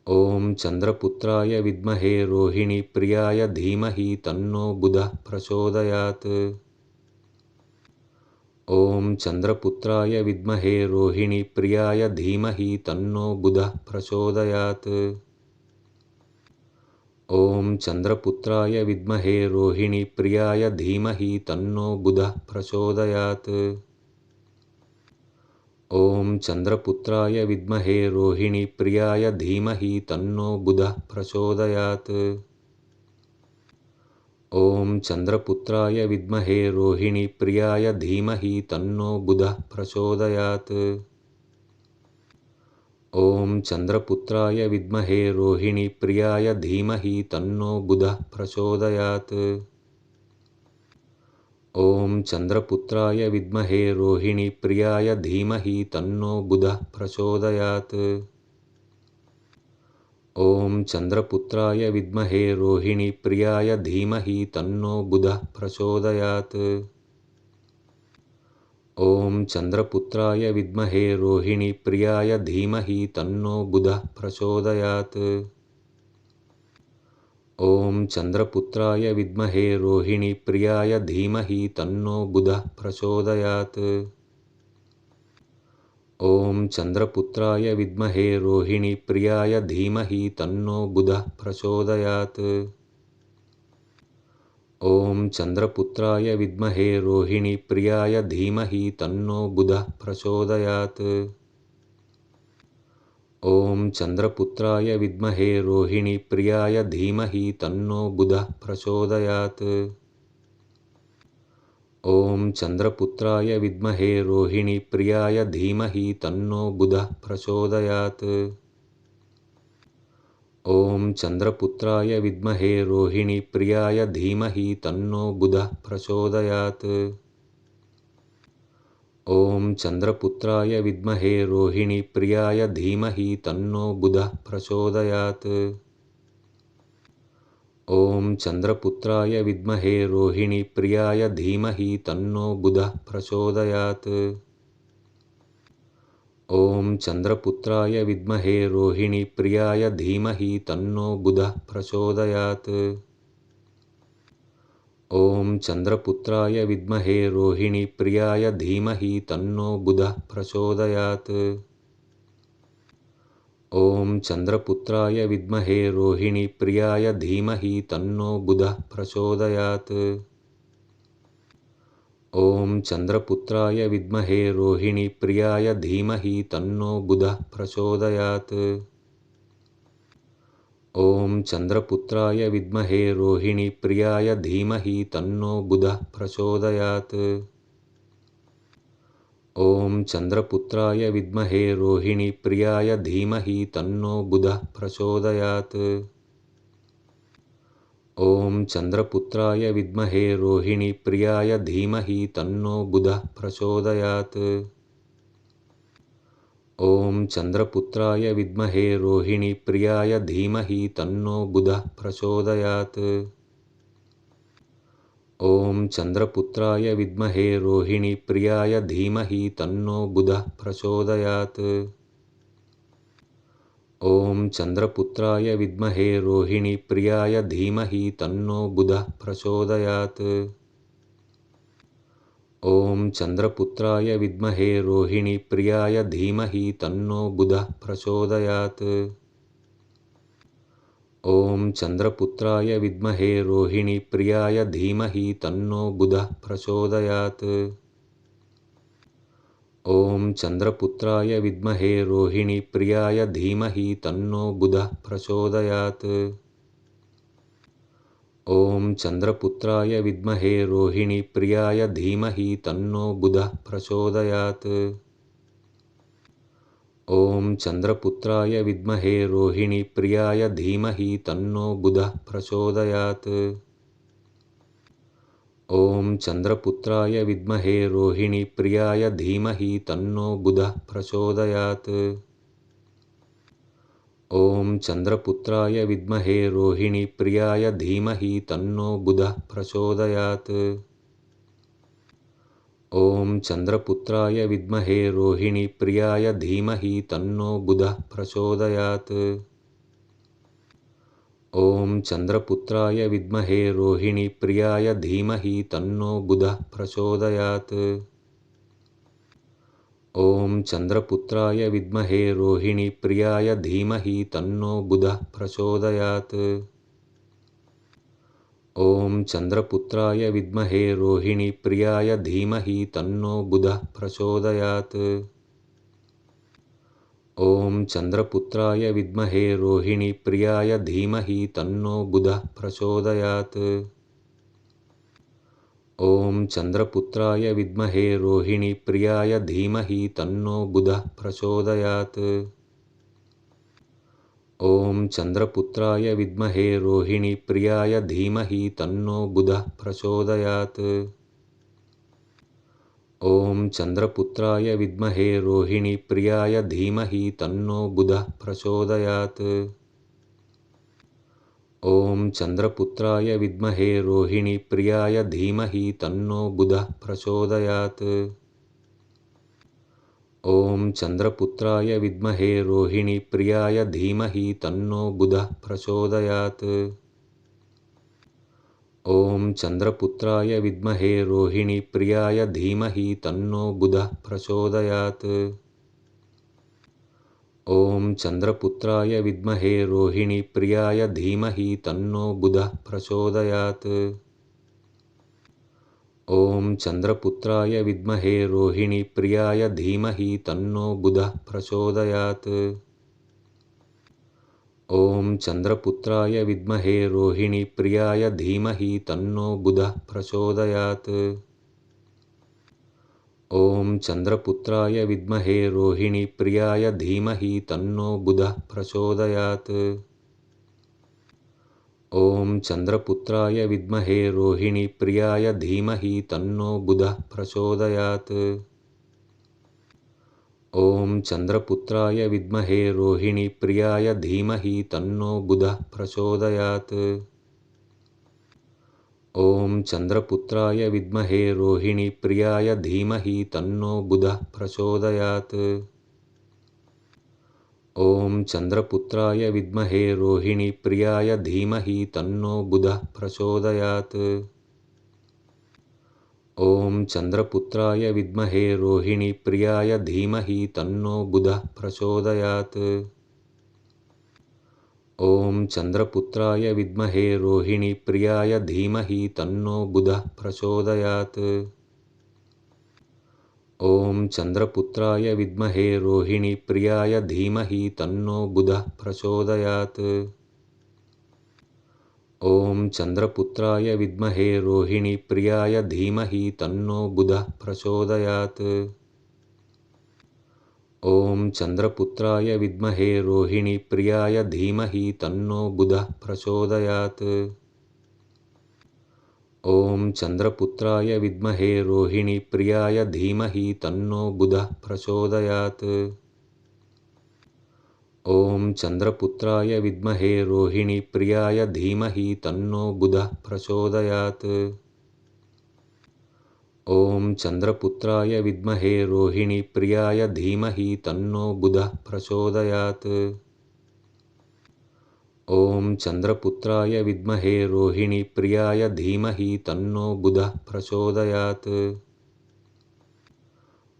ॐ चन्द्रपुत्राय विद्महे रोहिणीप्रियाय धीमहि तन्नो बुधः प्रचोदयात्। ॐ चन्द्रपुत्राय विद्महे रोहिणीप्रियाय धीमहि तन्नो बुधः प्रचोदयात्। ॐ चन्द्रपुत्राय विद्महे रोहिणीप्रियाय धीमहि तन्नो बुधः प्रचोदयात्। ॐ चन्द्रपुत्राय विद्महे रोहिणीप्रियाय धीमहि तन्नो बुधः प्रचोदयात्। ॐ चन्द्रपुत्राय विद्महे रोहिणीप्रियाय धीमहि तन्नो बुधः प्रचोदयात्। ॐ चन्द्रपुत्राय विद्महे रोहिणीप्रियाय धीमहि तन्नो बुधः प्रचोदयात्। ॐ चन्द्रपुत्राय विद्महे रोहिणीप्रियाय धीमहि तन्नो बुधः प्रचोदयात्। ॐ चन्द्रपुत्राय विद्महे रोहिणीप्रियाय धीमहि तन्नो बुधः प्रचोदयात्। ॐ चन्द्रपुत्राय विद्महे रोहिणीप्रियाय धीमहि तन्नो बुधः प्रचोदयात्। ॐ चन्द्रपुत्राय विद्महे रोहिणीप्रियाय धीमहि तन्नो बुधः प्रचोदयात्। ॐ चन्द्रपुत्राय विद्महे रोहिणीप्रियाय धीमहि तन्नो बुधः प्रचोदयात्। ॐ चन्द्रपुत्राय विद्महे रोहिणीप्रियाय धीमहि तन्नो बुधः प्रचोदयात्। ॐ चन्द्रपुत्राय विद्महे रोहिणीप्रियाय धीमहि तन्नो बुधः प्रचोदयात्। ॐ चन्द्रपुत्राय विद्महे रोहिणीप्रियाय धीमहि तन्नो बुधः प्रचोदयात्। ॐ चन्द्रपुत्राय विद्महे रोहिणीप्रियाय धीमहि तन्नो बुधः प्रचोदयात्। ॐ चन्द्रपुत्राय विद्महे रोहिणीप्रियाय धीमहि तन्नो बुधः प्रचोदयात्। ॐ चन्द्रपुत्राय विद्महे रोहिणीप्रियाय धीमहि तन्नो बुधः प्रचोदयात्। ॐ चन्द्रपुत्राय विद्महे रोहिणीप्रियाय धीमहि तन्नो बुधः प्रचोदयात्। ॐ चन्द्रपुत्राय विद्महे रोहिणीप्रियाय धीमहि तन्नो बुधः प्रचोदयात्। ॐ चन्द्रपुत्राय विद्महे रोहिणीप्रियाय धीमहि तन्नो बुधः प्रचोदयात्। ॐ चन्द्रपुत्राय विद्महे रोहिणीप्रियाय धीमहि तन्नो बुधः प्रचोदयात्। ॐ चन्द्रपुत्राय विद्महे रोहिणीप्रियाय धीमहि तन्नो बुधः प्रचोदयात्। ॐ चन्द्रपुत्राय विद्महे रोहिणीप्रियाय धीमहि तन्नो बुधः प्रचोदयात्। ॐ चन्द्रपुत्राय विद्महे रोहिणीप्रियाय धीमहि तन्नो बुधः प्रचोदयात्। ॐ चन्द्रपुत्राय विद्महे रोहिणीप्रियाय धीमहि तन्नो बुधः प्रचोदयात्। ॐ चन्द्रपुत्राय विद्महे रोहिणीप्रियाय धीमहि तन्नो बुधः प्रचोदयात्। ॐ चन्द्रपुत्राय विद्महे रोहिणीप्रियाय धीमहि तन्नो बुधः प्रचोदयात्। ॐ चन्द्रपुत्राय विद्महे रोहिणीप्रियाय धीमहि तन्नो बुधः प्रचोदयात्। ॐ चन्द्रपुत्राय विद्महे रोहिणीप्रियाय धीमहि तन्नो बुधः प्रचोदयात्। ॐ चन्द्रपुत्राय विद्महे रोहिणीप्रियाय धीमहि तन्नो बुधः प्रचोदयात्। ॐ चन्द्रपुत्राय विद्महे रोहिणीप्रियाय धीमहि तन्नो बुधः प्रचोदयात्। ॐ चन्द्रपुत्राय विद्महे रोहिणीप्रियाय धीमहि तन्नो बुधः प्रचोदयात्। ॐ चन्द्रपुत्राय विद्महे रोहिणीप्रियाय धीमहि तन्नो बुधः प्रचोदयात्। ॐ चन्द्रपुत्राय विद्महे रोहिणीप्रियाय धीमहि तन्नो बुधः प्रचोदयात्। ॐ चन्द्रपुत्राय विद्महे रोहिणीप्रियाय धीमहि तन्नो बुधः प्रचोदयात्। ॐ चन्द्रपुत्राय विद्महे रोहिणीप्रियाय धीमहि तन्नो बुधः प्रचोदयात्। ॐ चन्द्रपुत्राय विद्महे रोहिणीप्रियाय धीमहि तन्नो बुधः प्रचोदयात्। ॐ चन्द्रपुत्राय विद्महे रोहिणीप्रियाय धीमहि तन्नो बुधः प्रचोदयात्। ॐ चन्द्रपुत्राय विद्महे रोहिणीप्रियाय धीमहि तन्नो बुधः प्रचोदयात्। ॐ चन्द्रपुत्राय विद्महे रोहिणीप्रियाय धीमहि तन्नो बुधः प्रचोदयात्। ॐ चन्द्रपुत्राय विद्महे रोहिणीप्रियाय धीमहि तन्नो बुधः प्रचोदयात्। ॐ चन्द्रपुत्राय विद्महे रोहिणीप्रियाय धीमहि तन्नो बुधः प्रचोदयात्। ॐ चन्द्रपुत्राय विद्महे रोहिणीप्रियाय धीमहि तन्नो बुधः प्रचोदयात्। ॐ चन्द्रपुत्राय विद्महे रोहिणीप्रियाय धीमहि तन्नो बुधः प्रचोदयात्। ॐ चन्द्रपुत्राय विद्महे रोहिणीप्रियाय धीमहि तन्नो बुधः प्रचोदयात्। ॐ चन्द्रपुत्राय विद्महे रोहिणीप्रियाय धीमहि तन्नो बुधः प्रचोदयात्। ॐ चन्द्रपुत्राय विद्महे रोहिणीप्रियाय धीमहि तन्नो बुधः प्रचोदयात्। ॐ चन्द्रपुत्राय विद्महे रोहिणीप्रियाय धीमहि तन्नो बुधः प्रचोदयात्। ॐ चन्द्रपुत्राय विद्महे रोहिणीप्रियाय धीमहि तन्नो बुधः प्रचोदयात्। ॐ चन्द्रपुत्राय विद्महे रोहिणीप्रियाय धीमहि तन्नो बुधः प्रचोदयात्। ॐ चन्द्रपुत्राय विद्महे रोहिणीप्रियाय धीमहि तन्नो बुधः प्रचोदयात्। ॐ चन्द्रपुत्राय विद्महे रोहिणीप्रियाय धीमहि तन्नो बुधः प्रचोदयात्। ॐ चन्द्रपुत्राय विद्महे रोहिणीप्रियाय धीमहि तन्नो बुधः प्रचोदयात्। ॐ चन्द्रपुत्राय विद्महे रोहिणीप्रियाय धीमहि तन्नो बुधः प्रचोदयात्। ॐ चन्द्रपुत्राय विद्महे रोहिणीप्रियाय धीमहि तन्नो बुधः प्रचोदयात्। ॐ चन्द्रपुत्राय विद्महे रोहिणीप्रियाय धीमहि तन्नो बुधः प्रचोदयात्। ॐ चन्द्रपुत्राय विद्महे रोहिणीप्रियाय धीमहि तन्नो बुधः प्रचोदयात्। ॐ चन्द्रपुत्राय विद्महे रोहिणीप्रियाय धीमहि तन्नो बुधः प्रचोदयात्। ॐ चन्द्रपुत्राय विद्महे रोहिणीप्रियाय धीमहि तन्नो बुधः प्रचोदयात्। ॐ चन्द्रपुत्राय विद्महे रोहिणीप्रियाय धीमहि तन्नो बुधः प्रचोदयात्। ॐ चन्द्रपुत्राय विद्महे रोहिणीप्रियाय धीमहि तन्नो बुधः प्रचोदयात्। ॐ चन्द्रपुत्राय विद्महे रोहिणीप्रियाय धीमहि तन्नो बुधः प्रचोदयात्।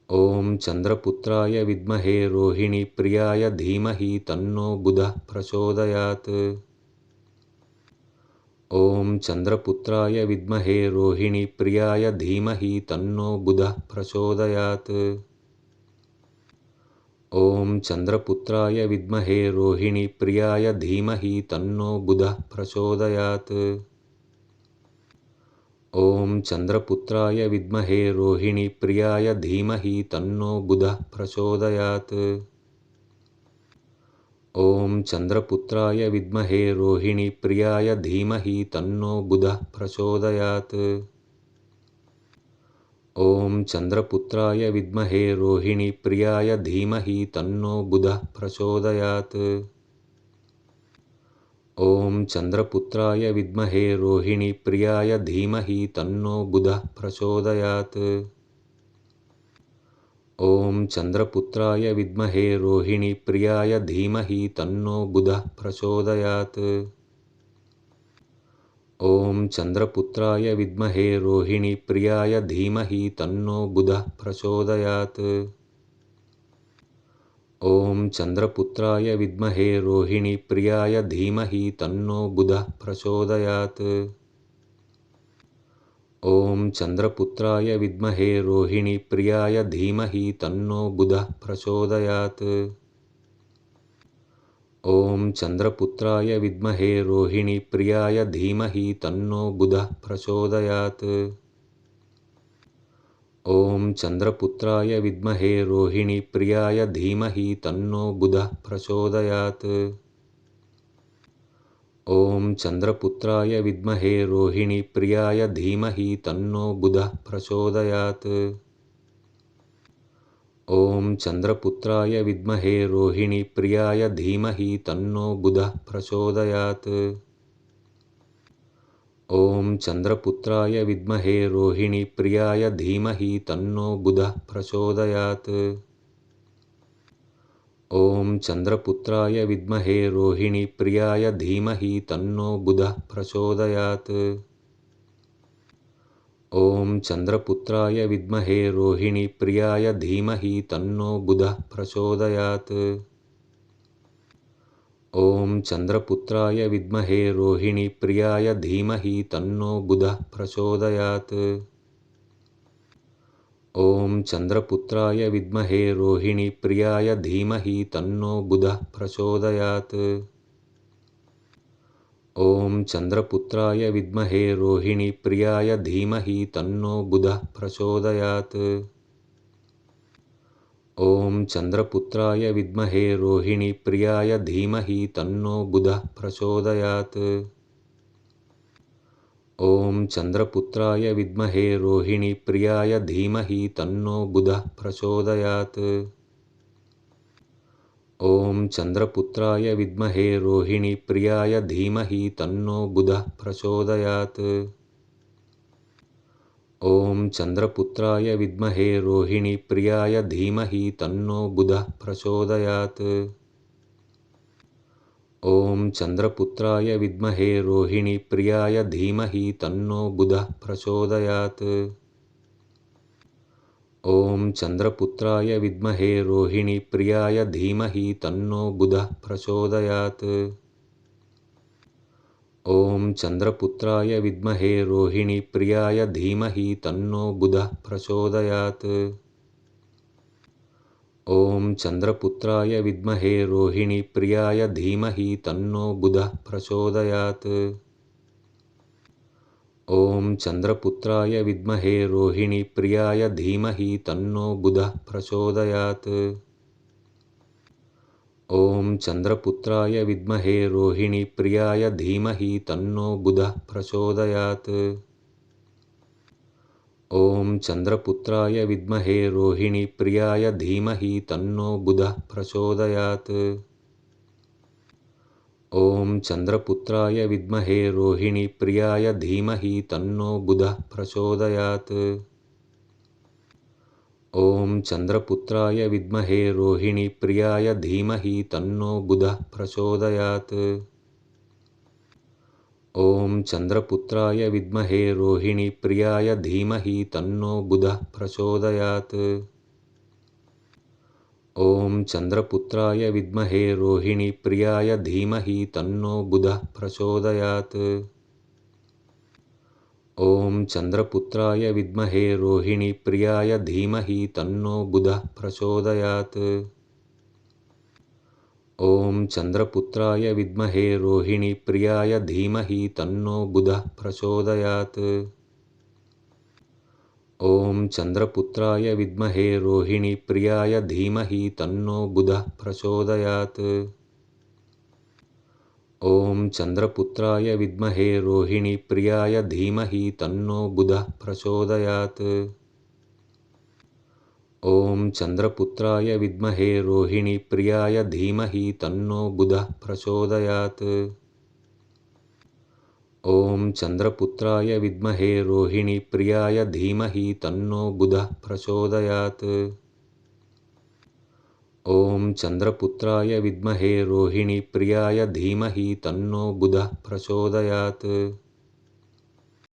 ॐ चन्द्रपुत्राय विद्महे रोहिणीप्रियाय धीमहि तन्नो बुधः प्रचोदयात्। ॐ चन्द्रपुत्राय विद्महे रोहिणीप्रियाय धीमहि तन्नो बुधः प्रचोदयात्। ॐ चन्द्रपुत्राय विद्महे रोहिणीप्रियाय धीमहि तन्नो बुधः प्रचोदयात्। ॐ चन्द्रपुत्राय विद्महे रोहिणीप्रियाय धीमहि तन्नो बुधः प्रचोदयात्। ॐ चन्द्रपुत्राय विद्महे रोहिणीप्रियाय धीमहि तन्नो बुधः प्रचोदयात्। ॐ चन्द्रपुत्राय विद्महे रोहिणीप्रियाय धीमहि तन्नो बुधः प्रचोदयात्। ॐ चन्द्रपुत्राय विद्महे रोहिणीप्रियाय धीमहि तन्नो बुधः प्रचोदयात्। ॐ चन्द्रपुत्राय विद्महे रोहिणीप्रियाय धीमहि तन्नो बुधः प्रचोदयात्। ॐ चन्द्रपुत्राय विद्महे रोहिणीप्रियाय धीमहि तन्नो बुधः प्रचोदयात्। ॐ चन्द्रपुत्राय विद्महे रोहिणीप्रियाय धीमहि तन्नो बुधः प्रचोदयात्। ॐ चन्द्रपुत्राय विद्महे रोहिणीप्रियाय धीमहि तन्नो बुधः प्रचोदयात्। ॐ चन्द्रपुत्राय विद्महे रोहिणीप्रियाय धीमहि तन्नो बुधः प्रचोदयात्। ॐ चन्द्रपुत्राय विद्महे रोहिणीप्रियाय धीमहि तन्नो बुधः प्रचोदयात्। ॐ चन्द्रपुत्राय विद्महे रोहिणीप्रियाय धीमहि तन्नो बुधः प्रचोदयात्। ॐ चन्द्रपुत्राय विद्महे रोहिणीप्रियाय धीमहि तन्नो बुधः प्रचोदयात्। ॐ चन्द्रपुत्राय विद्महे रोहिणीप्रियाय धीमहि तन्नो बुधः प्रचोदयात्। ॐ चन्द्रपुत्राय विद्महे रोहिणीप्रियाय धीमहि तन्नो बुधः प्रचोदयात्। ॐ चन्द्रपुत्राय विद्महे रोहिणीप्रियाय धीमहि तन्नो बुधः प्रचोदयात्। ॐ चन्द्रपुत्राय विद्महे रोहिणीप्रियाय धीमहि तन्नो बुधः प्रचोदयात्। ॐ चन्द्रपुत्राय विद्महे रोहिणीप्रियाय धीमहि तन्नो बुधः प्रचोदयात्। ॐ चन्द्रपुत्राय विद्महे रोहिणीप्रियाय धीमहि तन्नो बुधः प्रचोदयात्। ॐ चन्द्रपुत्राय विद्महे रोहिणीप्रियाय धीमहि तन्नो बुधः प्रचोदयात्। ॐ चन्द्रपुत्राय विद्महे रोहिणीप्रियाय धीमहि तन्नो बुधः प्रचोदयात्। ॐ चन्द्रपुत्राय विद्महे रोहिणीप्रियाय धीमहि तन्नो बुधः प्रचोदयात्। ॐ चन्द्रपुत्राय विद्महे रोहिणीप्रियाय धीमहि तन्नो बुधः प्रचोदयात्। ॐ चन्द्रपुत्राय विद्महे रोहिणीप्रियाय धीमहि तन्नो बुधः प्रचोदयात्। ॐ चन्द्रपुत्राय विद्महे रोहिणीप्रियाय धीमहि तन्नो बुधः प्रचोदयात्। ॐ चन्द्रपुत्राय विद्महे रोहिणीप्रियाय धीमहि तन्नो बुधः प्रचोदयात्। ॐ चन्द्रपुत्राय विद्महे रोहिणीप्रियाय धीमहि तन्नो बुधः प्रचोदयात्। ॐ चन्द्रपुत्राय विद्महे रोहिणीप्रियाय धीमहि तन्नो बुधः प्रचोदयात्। ॐ चन्द्रपुत्राय विद्महे रोहिणीप्रियाय धीमहि तन्नो बुधः प्रचोदयात्। ॐ चन्द्रपुत्राय विद्महे रोहिणीप्रियाय धीमहि तन्नो बुधः प्रचोदयात्। ॐ चन्द्रपुत्राय विद्महे रोहिणीप्रियाय धीमहि तन्नो बुधः प्रचोदयात्। ॐ चन्द्रपुत्राय विद्महे रोहिणीप्रियाय धीमहि तन्नो बुधः प्रचोदयात्। ॐ चन्द्रपुत्राय विद्महे रोहिणीप्रियाय धीमहि तन्नो बुधः प्रचोदयात्। ॐ चन्द्रपुत्राय विद्महे रोहिणीप्रियाय धीमहि तन्नो बुधः प्रचोदयात्। ॐ चन्द्रपुत्राय विद्महे रोहिणीप्रियाय धीमहि तन्नो बुधः प्रचोदयात्। ॐ चन्द्रपुत्राय विद्महे रोहिणीप्रियाय धीमहि तन्नो बुधः प्रचोदयात्। ॐ चन्द्रपुत्राय विद्महे रोहिणीप्रियाय धीमहि तन्नो बुधः प्रचोदयात्। ॐ चन्द्रपुत्राय विद्महे रोहिणीप्रियाय धीमहि तन्नो बुधः प्रचोदयात्। ॐ चन्द्रपुत्राय विद्महे रोहिणीप्रियाय धीमहि तन्नो बुधः प्रचोदयात्। ॐ चन्द्रपुत्राय विद्महे रोहिणीप्रियाय धीमहि तन्नो बुधः प्रचोदयात्। ॐ चन्द्रपुत्राय विद्महे रोहिणीप्रियाय धीमहि तन्नो बुधः प्रचोदयात्।